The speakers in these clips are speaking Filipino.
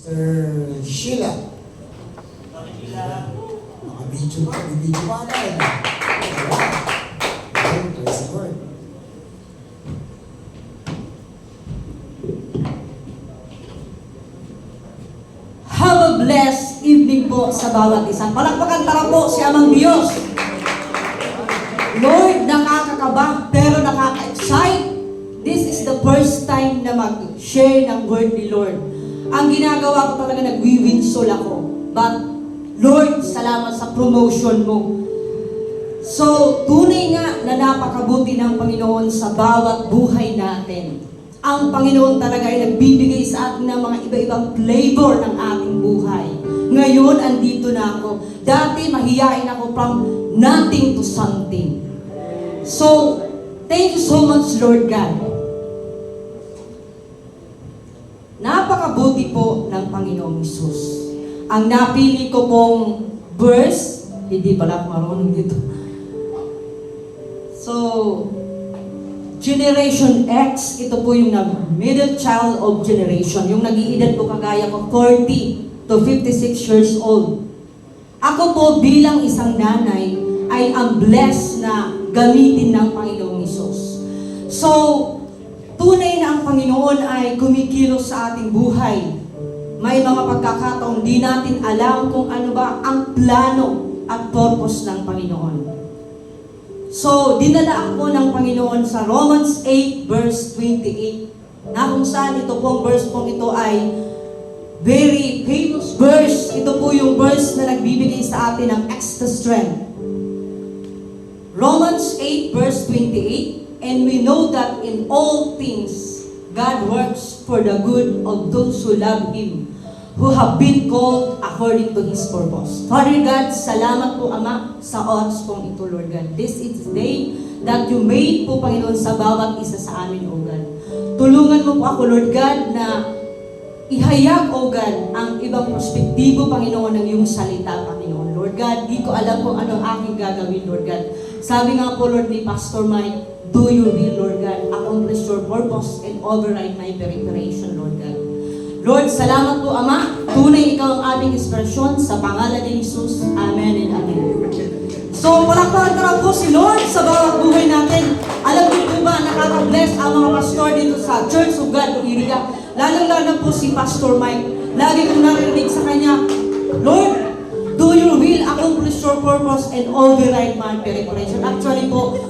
Sir Sheila. Nakabidyo ka, bibidyo ka na eh. Okay, praise the Lord. Have a blessed evening po sa bawat isa. Palakpakan tara po si Amang Diyos. Lord, nakakakaba pero nakaka-excite. This is the first time na mag-share ng word ni Lord. Ang ginagawa ko talaga, nagwiwinsol ako. But, Lord, salamat sa promotion mo. So, tunay nga na napakabuti ng Panginoon sa bawat buhay natin. Ang Panginoon talaga ay nagbibigay sa atin ng mga iba-ibang flavor ng ating buhay. Ngayon, andito na ako. Dati, mahiyain ako from nothing to something. So, thank you so much, Lord God. Napakabuti po ng Panginoong Hesus. Ang napili ko pong verse, hindi pala ako marunong dito. So, Generation X, ito po yung middle child of generation. Yung nag-iedad po kagaya ko, 40 to 56 years old. Ako po bilang isang nanay, ay ang blessed na gamitin ng Panginoong Hesus. So, tunay na ang Panginoon ay kumikilos sa ating buhay. May mga pagkakataon, di natin alam kung ano ba ang plano at purpose ng Panginoon. So, dinala ako ng Panginoon sa Romans 8 verse 28, na kung saan ito pong verse pong ito ay very famous verse. Ito po yung verse na nagbibigay sa atin ng extra strength. Romans 8 verse 28, and we know that in all things, God works for the good of those who love Him, who have been called according to His purpose. Father God, salamat po, Ama, sa oras pong ito, Lord God. This is the day that you made po, Panginoon, sa bawat isa sa amin, O God. Tulungan mo po ako, Lord God, na ihayag, O God, ang ibang perspektibo, Panginoon, ng iyong salita, Panginoon. Lord God, di ko alam kung ano aking gagawin, Lord God. Sabi nga po, Lord, ni Pastor Mike, do your will, Lord God. Accomplish your purpose and override my preparation, Lord God. Lord, salamat po, Ama. Tunay ikaw ang aming inspirasyon sa pangalan ni Jesus. Amen and amen. So, palakpakan tara po si Lord sa bawat buhay natin. Alam niyo po ba, nakaka-bless ang mga pastor dito sa Church of God, Iriga. Lalo-lalo po si Pastor Mike. Lagi kong narinig sa kanya, Lord, do your will, accomplish your purpose, and override my preparation. Actually po,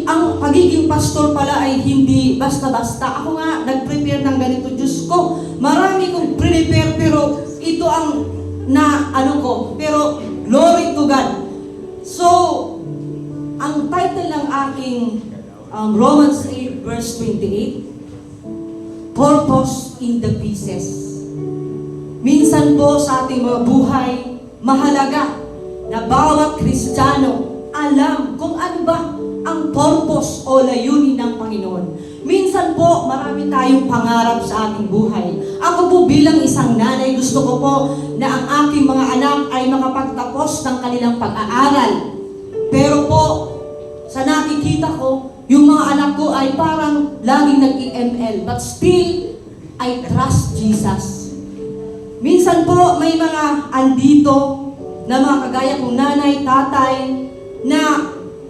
ang pagiging pastor pala ay hindi basta-basta. Ako nga, nag-prepare ng ganito. Diyos ko, marami kong prepare, pero ito ang pero glory to God. So, ang title ng aking Romans 8 verse 28, Purpose in the Pieces. Minsan po sa ating mga buhay, mahalaga na bawat Kristiyano alam kung ano ba ang purpose o layunin ng Panginoon. Minsan po, marami tayong pangarap sa ating buhay. Ako po bilang isang nanay, gusto ko po na ang aking mga anak ay makapagtapos ng kanilang pag-aaral. Pero po, sa nakikita ko, yung mga anak ko ay parang laging nag-EML, but still, I trust Jesus. Minsan po, may mga andito na mga kagaya kong nanay, tatay, na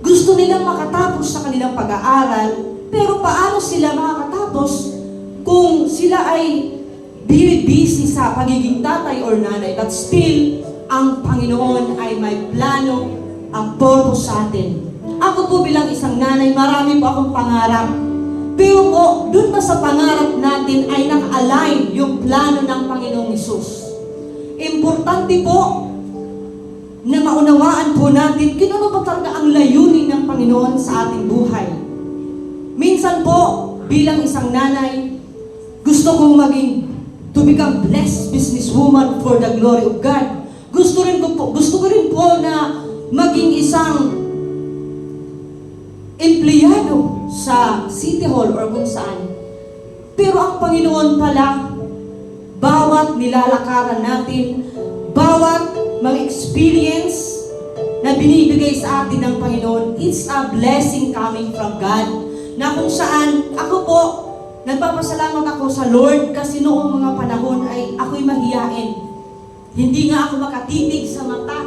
gusto nilang makatapos sa kanilang pag-aaral, pero paano sila makakatapos kung sila ay very busy sa pagiging tatay or nanay, but still, ang Panginoon ay may plano, ang purpose sa atin. Ako po bilang isang nanay, marami po akong pangarap. Pero po, dun ba sa pangarap natin ay naka-align yung plano ng Panginoong Hesus? Importante po na maunawaan po natin kung ano ba talaga ang layunin ng Panginoon sa ating buhay. Minsan po, bilang isang nanay, gusto kong to become blessed businesswoman for the glory of God. Gusto ko rin po na maging isang empleyado sa City Hall or kung saan. Pero ang Panginoon pala, bawat nilalakaran natin, bawat mga experience na binibigay sa atin ng Panginoon, it's a blessing coming from God, na kung saan ako po, nagpapasalamat ako sa Lord kasi noong mga panahon ay ako'y mahiyain. Hindi nga ako makatitig sa mata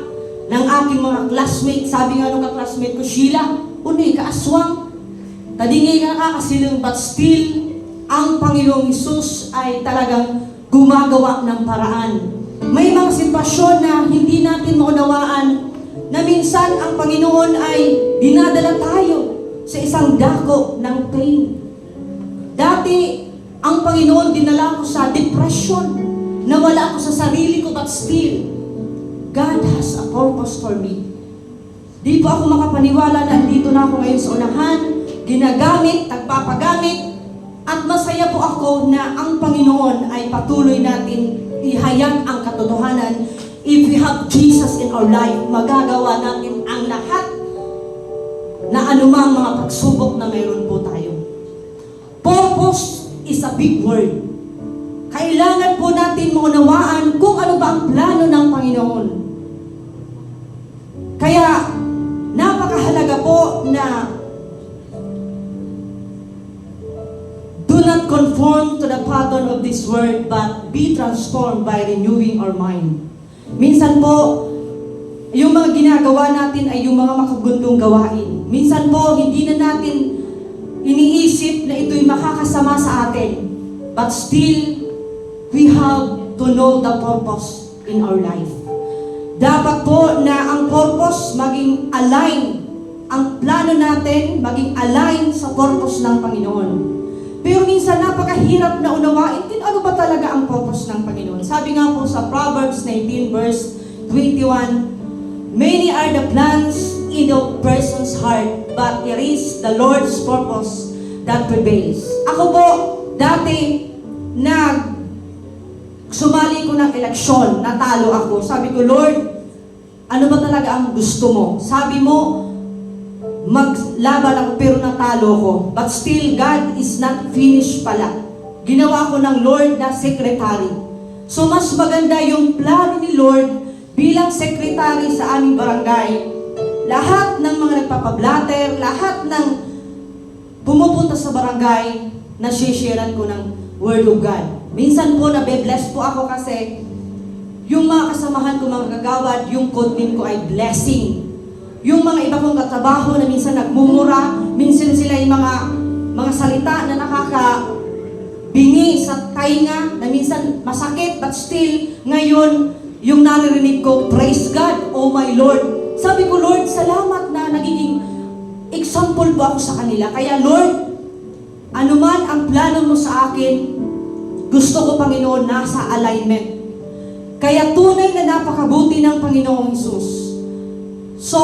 ng aking mga classmate. Sabi nga nung ka-classmate ko, Sheila, unoy ka aswang. Tadingay ka nakakasilong, but still, ang Panginoong Hesus ay talagang gumagawa ng paraan. May mga sitwasyon na hindi natin maunawaan na minsan ang Panginoon ay dinadala tayo sa isang dako ng pain. Dati, ang Panginoon dinala ko sa depression. Nawala ako sa sarili ko, but still, God has a purpose for me. Di po ako makapaniwala na andito na ako ngayon sa unahan, ginagamit, nagpapagamit, at masaya po ako na ang Panginoon ay patuloy natin ihayag ang katotohanan. If we have Jesus in our life, magagawa natin ang lahat na anumang mga pagsubok na mayroon po tayo. Purpose is a big word. Kailangan po natin maunawaan kung ano ba ang plano ng Panginoon. Kaya, napakahalaga po na do not conform to the pattern of this world, but be transformed by renewing our mind. Minsan po, yung mga ginagawa natin ay yung mga makagundong gawain. Minsan po, hindi na natin iniisip na ito'y makakasama sa atin. But still, we have to know the purpose in our life. Dapat po na ang purpose maging align, ang plano natin maging align sa purpose ng Panginoon. Pero minsan napakahirap na unawain din ano ba talaga ang purpose ng Panginoon. Sabi nga po sa Proverbs 19 verse 21, many are the plans in a person's heart, but it is the Lord's purpose that prevails. Ako po, dati, sumali ko ng eleksyon, natalo ako. Sabi ko, Lord, ano ba talaga ang gusto mo? Sabi mo, maglaban ako pero natalo ko. But still, God is not finished pala. Ginawa ko ng Lord na secretary. So, mas maganda yung plano ni Lord bilang secretary sa aming barangay. Lahat ng mga nagpapablatter, lahat ng pumupunta sa barangay, nasisharean ko ng Word of God. Minsan po, nabe-bless po ako kasi yung mga kasamahan ko, mga kagawad, yung code name ko ay blessing. Yung mga iba kong katrabaho na minsan nagmumura, minsan sila yung mga salita na nakakabingi sa tainga, na minsan masakit, but still, ngayon, yung naririnig ko, praise God, oh my Lord. Sabi ko, Lord, salamat na nagiging example po ako sa kanila. Kaya Lord, anuman ang plano mo sa akin, gusto ko, Panginoon, nasa alignment. Kaya tunay na napakabuti ng Panginoong Hesus. So,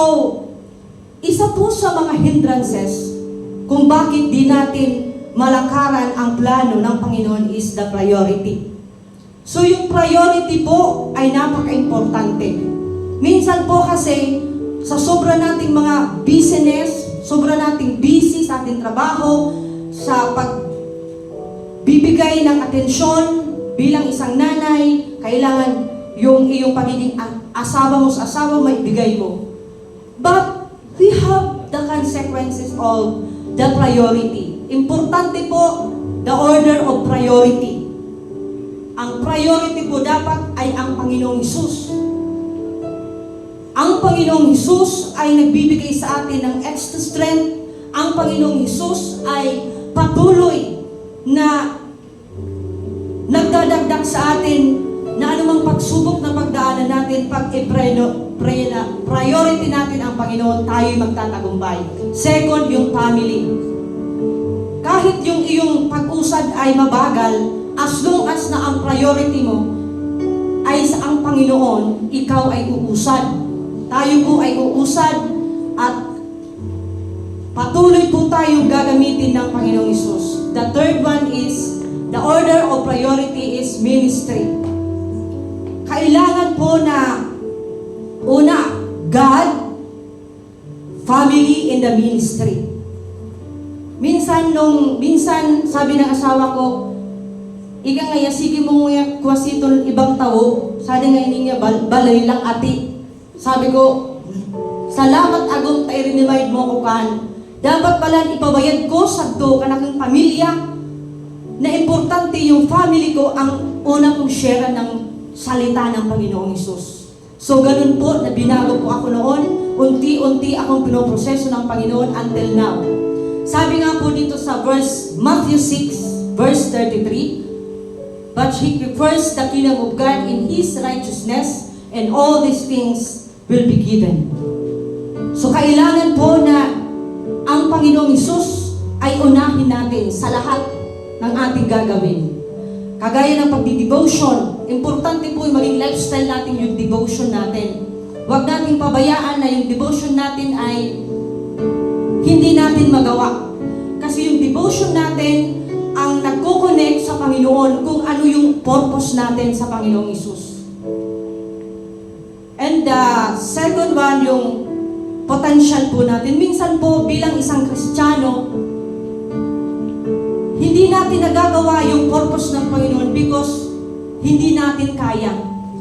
isa po sa mga hindrances kung bakit di natin malakaran ang plano ng Panginoon is the priority. So, yung priority po ay napaka-importante. Minsan po kasi, sa sobra nating mga business, sobra nating busy sa ating trabaho, sa pagbibigay ng atensyon bilang isang nanay, kailangan yung iyong pagiging asawa mo sa asawa mo, ibigay mo. But we have the consequences of the priority. Importante po, the order of priority. Ang priority po dapat ay ang Panginoong Hesus. Ang Panginoong Hesus ay nagbibigay sa atin ng extra strength. Ang Panginoong Hesus ay patuloy na nagdadagdag sa atin na anumang pagsubok na pagdaanan natin, priority natin ang Panginoon, tayo'y magtatagumpay. Second, yung family. Kahit yung iyong pag-usad ay mabagal, as long as na ang priority mo ay sa ang Panginoon, ikaw ay uusad. Tayo po ay uusad at patuloy po tayong gagamitin ng Panginoong Hesus. The third one is, the order of priority is ministry. Kailangan po na, una, God, family, and the ministry. Minsan, sabi ng asawa ko, ika nga, sige mo nga kwasitong ibang tao, sabi nga niya, balay lang ati. Sabi ko, salamat agong tayo rinimide mo ko kan. Dapat pala ipabayad ko sa do kanaking pamilya. na importante yung family ko ang una kong share ng salita ng Panginoong Hesus. So ganun po na binago po ako noon, unti-unti akong pinoproseso ng Panginoon until now. Sabi nga po dito sa Matthew 6, verse 33, "But seek ye first the kingdom of God in His righteousness, and all these things will be given." So kailangan po na ang Panginoong Hesus ay unahin natin sa lahat ng ating gagawin. Kagaya ng pagdi-devotion, importante po yung maging lifestyle natin yung devotion natin. Huwag nating pabayaan na yung devotion natin ay hindi natin magawa. Kasi yung devotion natin ang nagko-connect sa Panginoon kung ano yung purpose natin sa Panginoong Hesus. And the second one, yung potential po natin. Minsan po bilang isang Kristiyano, hindi natin nagagawa yung purpose ng Panginoon because hindi natin kaya.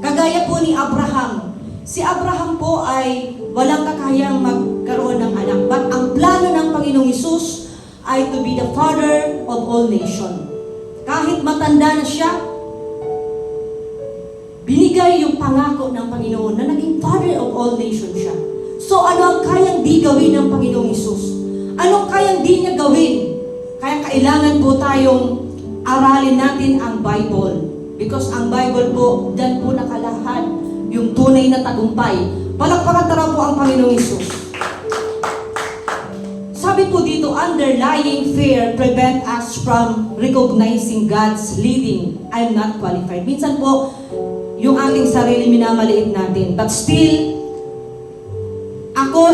Kagaya po ni Abraham. Si Abraham po ay walang kakayang magkaroon ng anak. But ang plano ng Panginoong Hesus ay to be the father of all nations. Kahit matanda na siya, binigay yung pangako ng Panginoon na naging father of all nations siya. So ano ang kayang di gawin ng Panginoong Hesus? Anong kayang di niya gawin? Kaya kailangan po tayong aralin natin ang Bible. Because ang Bible po, dyan po nakalahad yung tunay na tagumpay. Palakpakan tara po ang Panginoong Hesus. Sabi po dito, underlying fear prevent us from recognizing God's leading. I'm not qualified. Minsan po, yung ating sarili minamaliit natin. But still,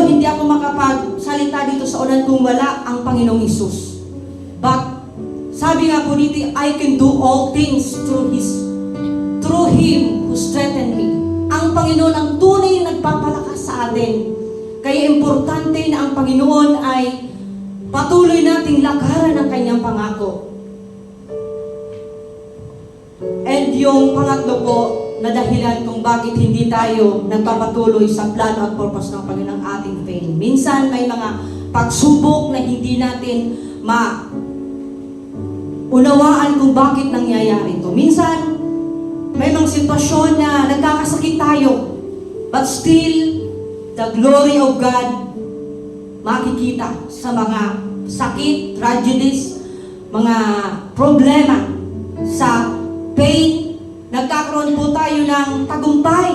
hindi ako makapagsalita dito sa unan kung wala ang Panginoong Hesus. But, sabi nga po dito, I can do all things through Him who strengthened me. Ang Panginoon ang tunay na nagpapalakas sa atin. Kaya importante na ang Panginoon ay patuloy nating lakaran ang kanyang pangako. And yung pangatlo po, na dahilan kung bakit hindi tayo nagpapatuloy sa plano at purpose ng Panginoon ating faith. Minsan may mga pagsubok na hindi natin unawaan kung bakit nangyayari ito. Minsan may mga sitwasyon na nagkakasakit tayo, but still the glory of God makikita sa mga sakit, tragedies, mga problema, sa pain. Nagkakaroon po tayo ng tagumpay.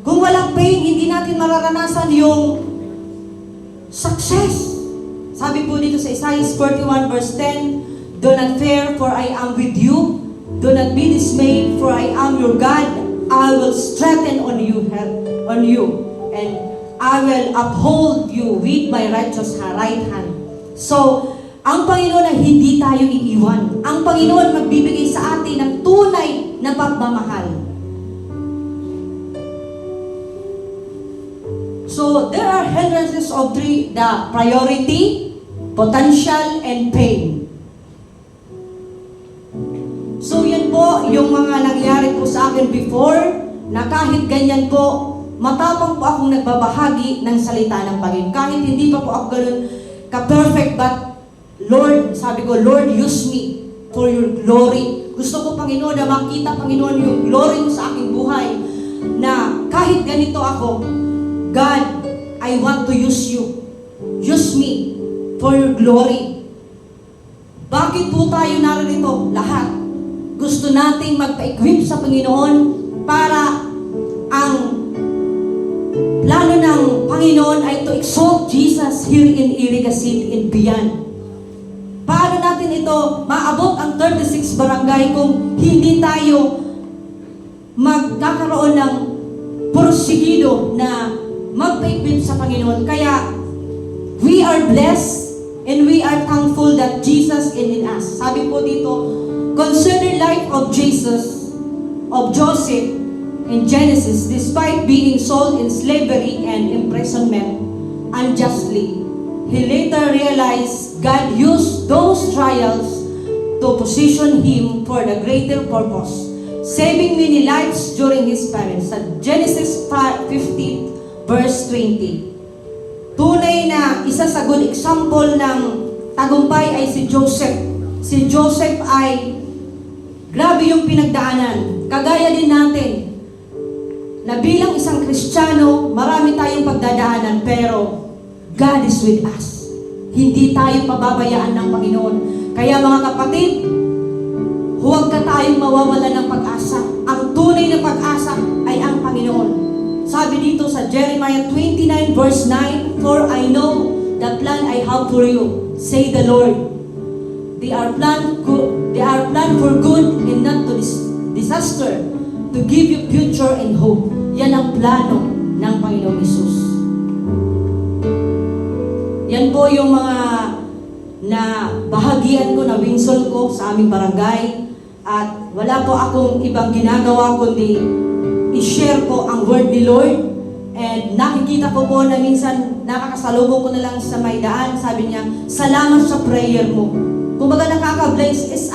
Kung walang pain, hindi natin mararanasan yung success. Sabi po dito sa Isaiah 41 verse 10, "Do not fear, for I am with you. Do not be dismayed, for I am your God. I will strengthen on you, and I will uphold you with my righteous right hand." So, ang Panginoon ay hindi tayo iiwan. Ang Panginoon magbibigay sa atin ng tunay na pagmamahal. So, there are hindrances of three: the priority, potential, and pain. So, yan po yung mga nangyari po sa akin before, na kahit ganyan po, matapang po akong nagbabahagi ng salita ng Panginoon. Kahit hindi pa po ako ganun ka-perfect, but Lord, sabi ko, Lord, use me for your glory. Gusto ko, Panginoon, na makita, Panginoon, yung glory mo sa aking buhay, na kahit ganito ako, God, I want to use you. Use me for your glory. Bakit po tayo narito? Lahat. Gusto nating magpa-equip sa Panginoon para ang plano ng Panginoon ay to exalt Jesus here in Iriga City and beyond. Paano natin ito maabot ang 36 barangay kung hindi tayo magkakaroon ng porsigido na magpa-equip sa Panginoon? Kaya, we are blessed and we are thankful that Jesus is in us. Sabi po dito, consider life of Jesus, of Joseph in Genesis, despite being sold in slavery and imprisonment unjustly. He later realized God used those trials to position him for the greater purpose, saving many lives during his time. Sa Genesis 50 verse 20. Tunay na isa sa good example ng tagumpay ay si Joseph. si Joseph ay grabe yung pinagdaanan. Kagaya din natin, na bilang isang Kristiyano, marami tayong pagdadaanan, pero God is with us. Hindi tayo pababayaan ng Panginoon. Kaya mga kapatid, huwag ka tayong mawawala ng pag-asa. Ang tunay na pag-asa ay ang Panginoon. Sabi dito sa Jeremiah 29 verse 9, "For I know the plan I have for you, say the Lord. They are planned for good and not to disaster, to give you future and hope." Yan ang plano ng Panginoong Hesus. Yan po yung mga na bahagian ko, na winsol ko sa aming barangay. At wala po akong ibang ginagawa kundi i-share po ang word ni Lord. And nakikita ko po na minsan nakakasalubong ko na lang sa may daan. Sabi niya, salamat sa prayer mo. Kumbaga nakaka-bless is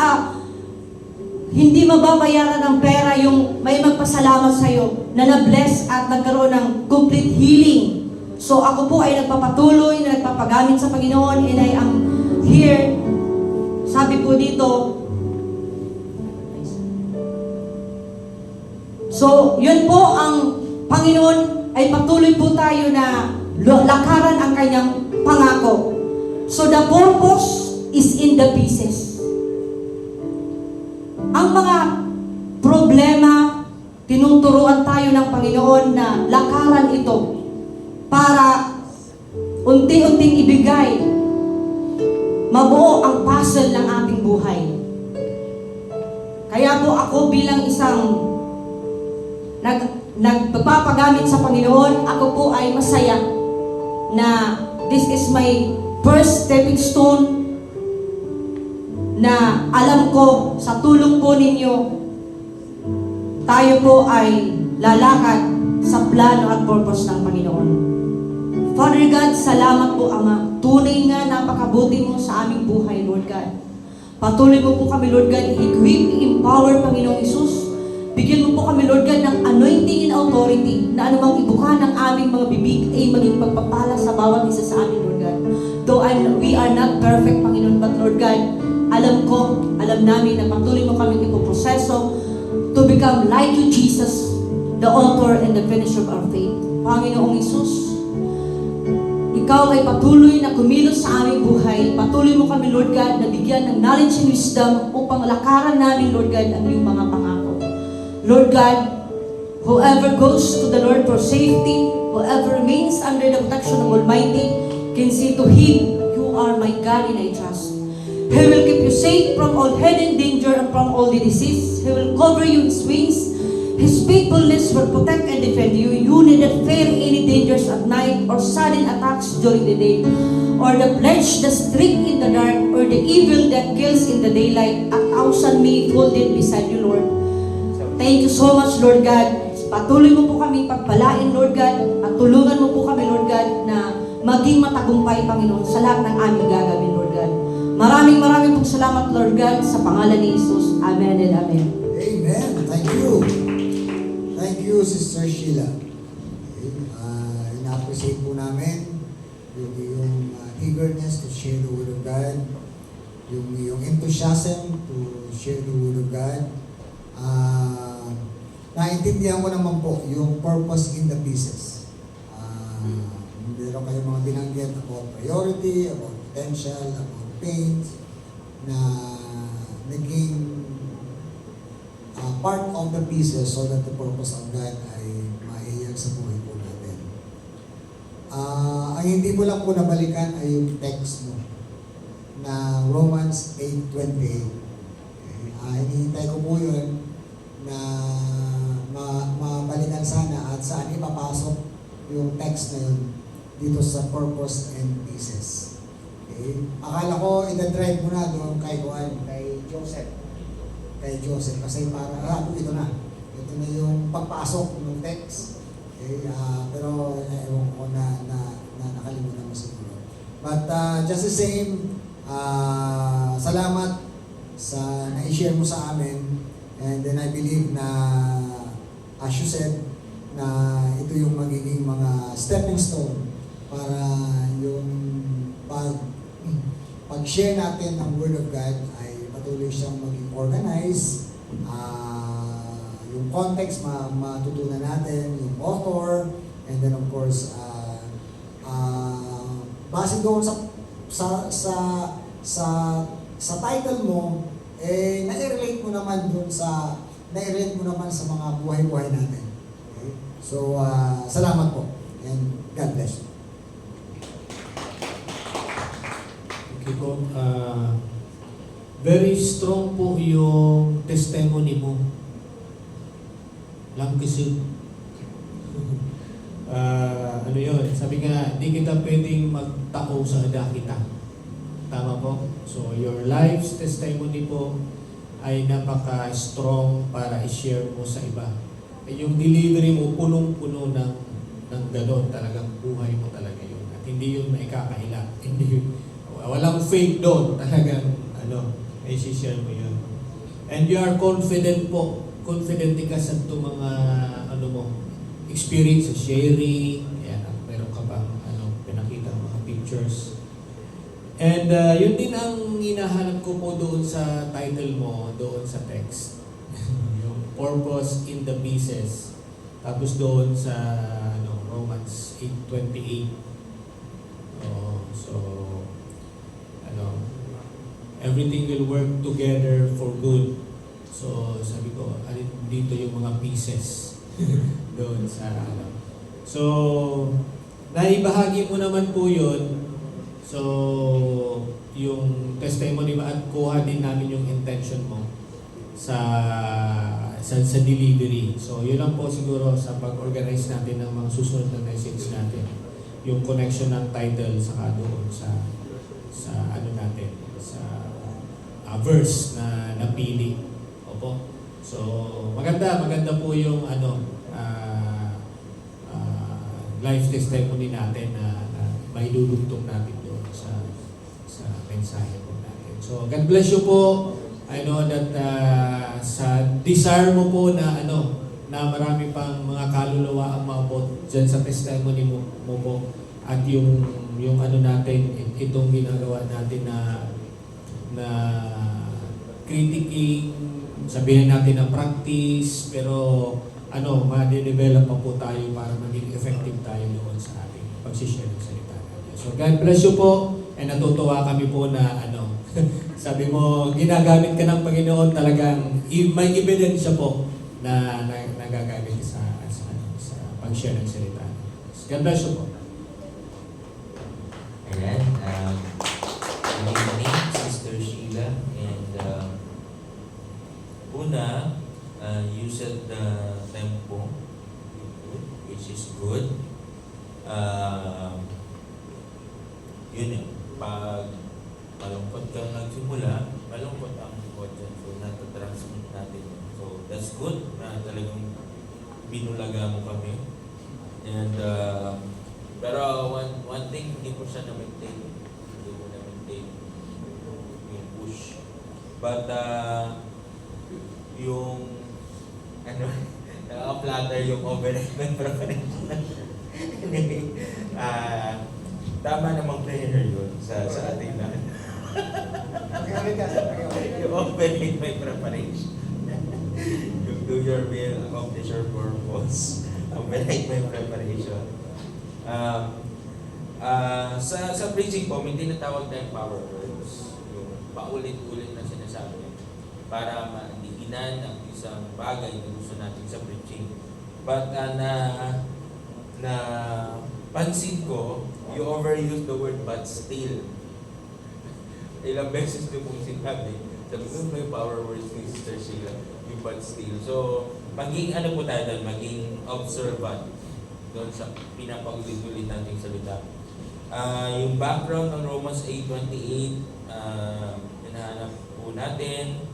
hindi mababayaran ng pera yung may magpasalamat sa'yo na na-bless at nagkaroon ng complete healing. So ako po ay nagpapatuloy na nagpapagamit sa Panginoon, and I am here. Sabi po dito, so yun po ang Panginoon ay patuloy po tayo na lakaran ang kanyang pangako. So the purpose is in the pieces. Ang mga problema, tinuturuan tayo ng Panginoon na lakaran ito para unti-unting ibigay, mabuo ang puzzle ng ating buhay. Kaya po ako bilang isang nagpapagamit sa Panginoon, ako po ay masaya na this is my first stepping stone, na alam ko sa tulong po ninyo, tayo po ay lalakad sa plano at purpose ng Panginoon. Father God, salamat po Ama. Tunay nga napakabuti mo sa aming buhay, Lord God. Patuloy mo po kami, Lord God, equip, empower, Panginoong Hesus. Bigyan mo po kami, Lord God, ng anointing and authority na anumang ibuka ng aming mga bibig ay maging pagpapala sa bawat isa sa amin, Lord God. Though we are not perfect, Panginoon, but Lord God, alam namin na patuloy mo kami ipoproseso to become like you, Jesus, the author and the finisher of our faith. Panginoong Hesus, Ikaw ay patuloy na kumilos sa aming buhay. Patuloy mo kami, Lord God, na bigyan ng knowledge and wisdom upang lakaran namin, Lord God, ang iyong mga pangako. Lord God, whoever goes to the Lord for safety, whoever remains under the protection of Almighty, can say to Him, "You are my God and I trust." He will keep you safe from all hidden danger and from all the disease. He will cover you with His wings. His faithfulness will protect and defend you. You need not fear any dangers at night or sudden attacks during the day, or the pledge that streak in the dark, or the evil that kills in the daylight. 1,000 may fall dead beside you, Lord. Thank you so much, Lord God. Patuloy mo po kami pagpalain, Lord God, at tulungan mo po kami, Lord God, na maging matagumpay, Panginoon, sa lahat ng aming gagawin, Lord God. Maraming pong salamat, Lord God, sa pangalan ni Jesus. Amen and amen. Amen. Thank you. Thank you, Sister Sheila. Okay. Ina-appreciate po namin yung eagerness to share the Word of God, yung enthusiasm to share the Word of God. Naintindihan ko naman po yung purpose in the pieces. Meron kayong mga binanggit about priority, about potential, about pains, na naging part of the pieces so that the purpose of God ay maihayag sa buhay po natin. Ang hindi mo lang po nabalikan ay yung text mo na Romans 8:28. Hinihintay ko po yun na mabalikan sana at saan ipapasok yung text na yun dito sa purpose and pieces. Okay? Akala ko ita-drive mo na doon kay Joseph. Kay Joseph kasi para ito na. Ito na yung pagpasok ng text. Okay? Pero ewan ko na nakalimutan mo siguro. But just the same, salamat sa na-share mo sa amin, and then I believe na as you said na ito yung magiging mga stepping stone para yung pag-share natin ng Word of God ay patuloy siyang maging organized. Yung context matutunan natin, yung author, and then of course, base doon sa title mo, nai-relate mo naman sa mga buhay-buhay natin. Okay? So, salamat po. And God bless you. Okay po. Very strong po yung testimony mo. Lang kasi ano yun, sabi nga, di kita pwedeng magtao sa kita. Tama po? So, your life's testimony po ay napaka-strong para i-share mo sa iba. Yung delivery mo, punong-puno ng gano'n. Talagang buhay mo talaga yun. At hindi yun maikakahila. Hindi yun, walang fake doon. Talagang, ay share mo yun. And you are confident po. Confident ka sa ito mga, experience sa sharing. Yan, meron ka bang, pinakita mga pictures. And yun din ang hinahanap ko po doon sa title mo, doon sa text. Yung purpose in the pieces. Tapos doon sa Romans 8:28. So, everything will work together for good. So, sabi ko, alin dito yung mga pieces doon sa So, naibahagi mo naman po yun. So, yung testimony mo at kuha din namin yung intention mo sa delivery. So, yun lang po siguro sa pag-organize natin ng mga susunod na message natin. Yung connection ng title saka doon sa natin, sa verse na napili. Opo. So, maganda po yung life testimony natin na mailulugtong natin doon sa mensahe po natin. So, God bless you po. I know that sa desire mo po na na marami pang mga kaluluwa ang maabot dyan sa testimony mo po. At yung natin, itong ginagawa natin na critiquing, sabihin natin na practice, pero ma-develop pa po tayo para maging effective tayo doon sa ating pag-share ng salita natin. So God bless you po, and natutuwa kami po na sabi mo, ginagamit ka ng Panginoon talagang, may ebidensya po na nagagamit sa pag-share ng salita. God bless you po. Ayan. Good evening, Sister Sheila. And una, you set the tempo, which is good. Yun yun. Pag malungkot kang nagsimula, malungkot ang audience. So, natatransmit natin yun. So, that's good na talagang binulaga mo kami. And, pero one thing, hindi ko siya na-maintain. Hindi ko na-maintain yung push. But, yung nakaka-flatter yung overhead preparation. Anyway, tama namang prayer yun sa ating lahat. Yung overhead my preparation. Yung do your will, accomplish your purpose. Overhead my preparation. Sa preaching po, may tinatawag tayong power words. Yung paulit-ulit na sinasabi para maindiginan ang isang bagay na gusto natin sa preaching. But na pansin ko, you overuse the word but still. Ilang beses nyo pong sinabi, sabi ko may power words ni Sister Sheila, yung but still. So, maging po tayo doon, maging observant doon sa pinapag-ulit-ulit nating salita. Yung background ng Romans 8:28, hinahanap po natin.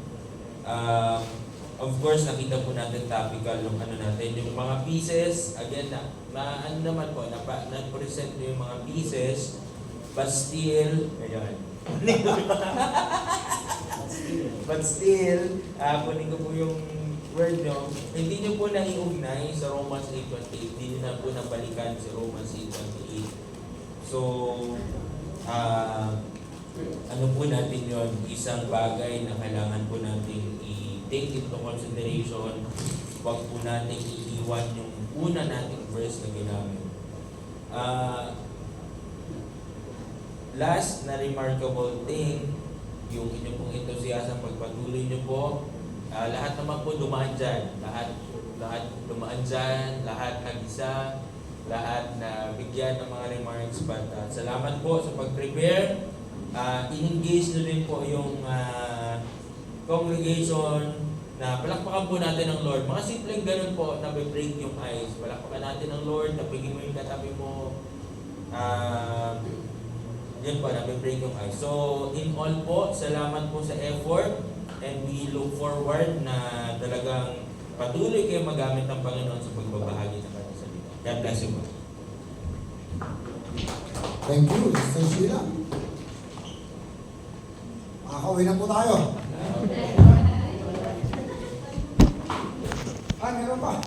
Of course, nakita po natin topical yung natin, yung mga pieces, again, naman po, na-present yung mga pieces, but still, ayan. But still, kunin ko po yung word nyo, hindi nyo po naiugnay sa Romans 8:28, hindi nyo na po nabalikan sa Romans 8:28. So, ano po natin yon, isang bagay na kailangan po natin i-take into consideration. Huwag po natin iiwan yung una nating verse na ginamit. Last na remarkable thing, yung inyong pong enthusiasm, pagpatuloy nyo po, lahat naman po dumaan dyan. Lahat dumaan dyan, lahat nag-isa, lahat na bigyan ng mga remarks. But salamat po sa pag-prepare. In-engage nyo din po yung congregation na palakpakan po natin ng Lord. Mga simpleng ganun po, na-break yung ice. Palakpakan natin ng Lord, napigin mo yung katabi mo. Yan po, na-break yung ice. So, in all po, salamat po sa effort and we look forward na talagang patuloy kayo magamit ng Panginoon sa pagbabahagi ng kanyang salita. God bless you po. Thank you, Sister Sheila. Makakauwi na po tayo. Meron pa.